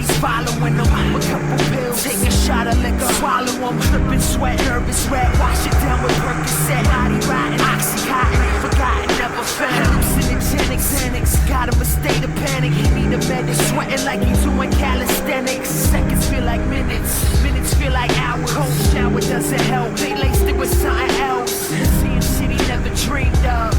Everybody's following them. A couple pills, take a shot of liquor, swallow them. Dripping sweat, nervous red, wash it down with Percocet. Body rotting, Oxycontin, forgotten, never found. Hallucinogenics, got him a state of panic. He need a medic, sweating like he's doing calisthenics. Seconds feel like minutes, minutes feel like hours. Cold shower doesn't help, they laced it with something else. Seeing shit he never dreamed of.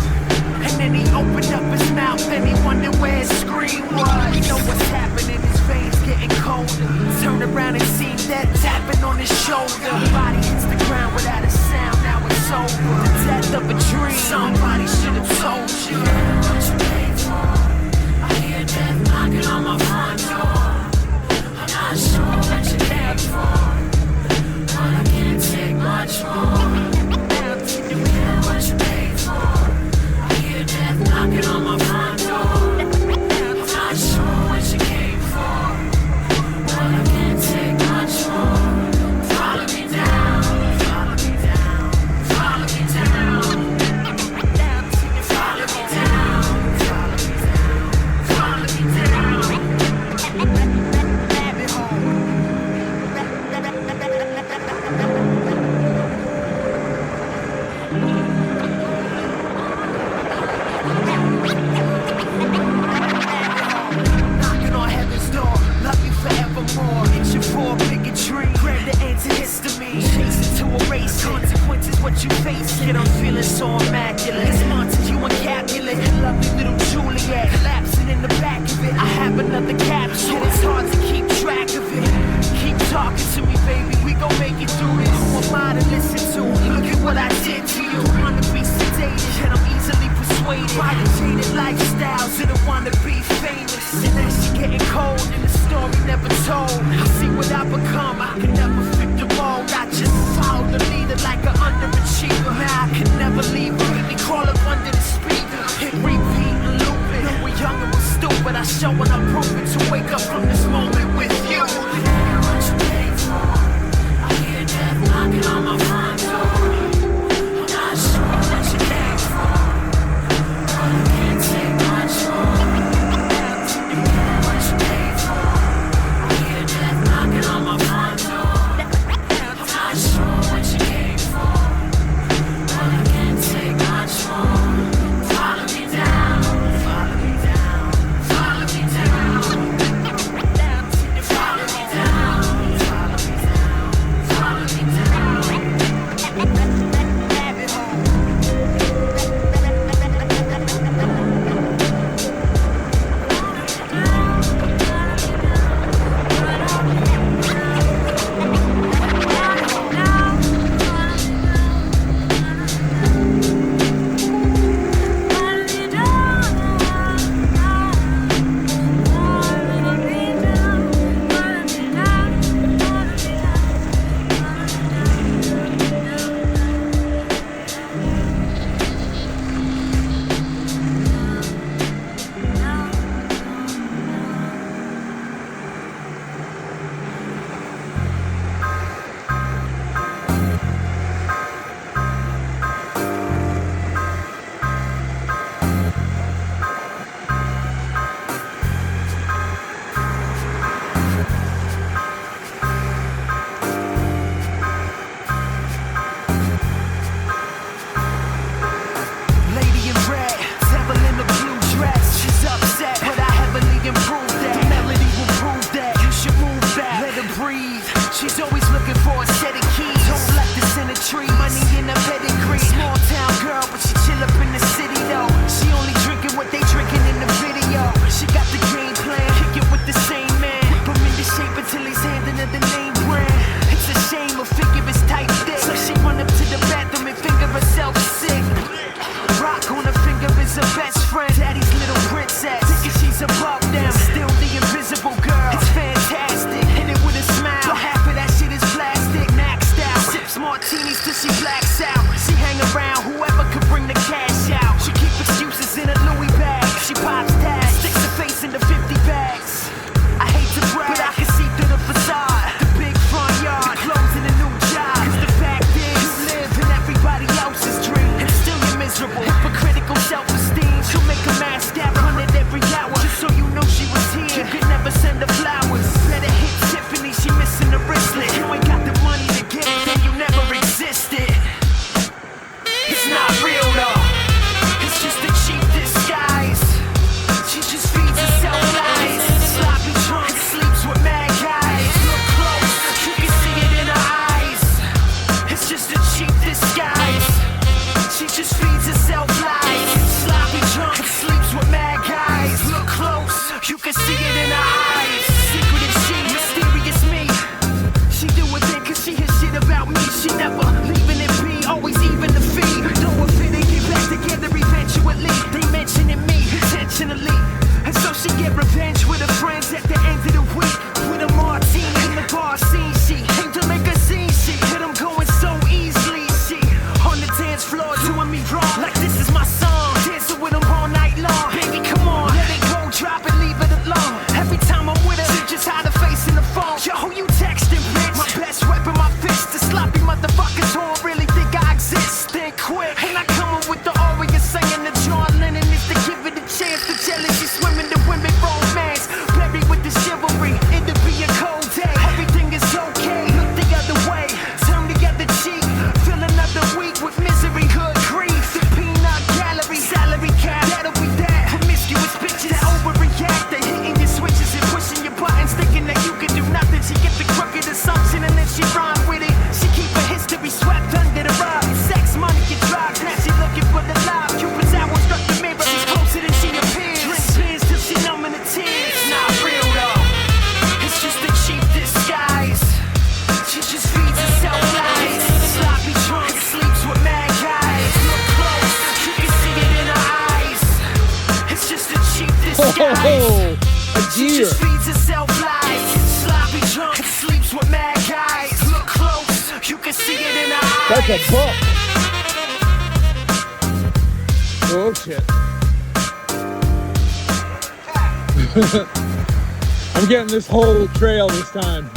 And then he opened up his mouth and he wondered where his scream was. You know what's happening, his veins getting colder. Turn around and see that tapping on his shoulder. Body hits the ground without a sound, now it's over. The death of a dream, somebody should have told you. What you paid for? I hear death knocking on my front door. I'm not sure what you paid for, but I can't take much more. What you paid for? Death knocking on my front door. I'm not sure what you came for, but I can't take much more. Follow me down, follow me down, follow me down. Follow me down, follow me down, follow me down. Rabbit hole. Knocking on heaven's door, love you forevermore. It's your four bigotry, grab the antihistamine. Chasing to erase consequences, what you face. Yet I'm feeling so immaculate. This monster's you incapulate. Lovely little Juliet, collapsing in the back of it. I have another capsule, it's hard to keep track of it. Keep talking to me, baby, we gon' make it through this. Who am I to listen to? Look at what I did to you. Want to be sedated, and I'm easily persuaded by the jaded lifestyles that want to be famous. And that shit getting cold, and the story never told. I see what I become, I can never fit the mold. I just follow the leader like an underachiever. Now I can never leave her, really crawl up under the speaker. Hit repeat and loop it. Know we're young and we're stupid, I show and I'm proving to wake up from this moment with you. What you paid for? I hear death knocking on my front door. I'm not sure what you came for, but I can't take much more. What you paid for? I hear death knocking on my front door. I'm not sure what you came for, but I can't take much more. Follow me down, follow me down, follow me down. Follow me down. can see it in her eyes. Secretive she, mysterious me. She do a thing cause she hear shit about me. She never leaving it be, always even the fee. Though if it ain't get back together eventually, they mentioning me intentionally. And so she get revenge with her friends at the end of the week. With a martini in the bar scene, she came to make a scene. She hit them going so easily. She on the dance floor doing me wrong, like this is my song. Dancing with them all night long. Baby, come on, let it go, drop it, leave it alone. Every time I'm with her, she just hide her face in the phone. Yo, who you texting, bitch? My best weapon, my fist. The sloppy motherfuckers who don't really think I exist. Then quit. Ain't I coming with the Oreo singing the John Lennon is to give it a chance. The jealousy swimming, the women romance. Buried with the chivalry, it'll be a cold day. Everything is okay, look the other way. Turn the other cheek, feel another week with misery. Good grief, the peanut gallery. Salary cap, that'll be that. Promiscuous bitches that overreact. They hitting your switches and pushing your buttons, thinking that you can do nothing. She get the crooked assumption and then she rhyme with it. She keep her history swept under the rug. Sex, money, and drugs, now she looking for the love. Cupid's arrow struck the mirror, she's closer than she appears. Drink tears till she numbing the tears. Not real though, it's just a cheap disguise. She just feeds herself lies. Sloppy drunk, sleeps with mad guys. Look close, you can see it in her eyes. It's just a cheap disguise. She just feeds herself lies. Sloppy drunk, sleeps with mad guys. Look close, you can see it in her eyes. That's a book. Oh shit. I'm getting this whole trail this time.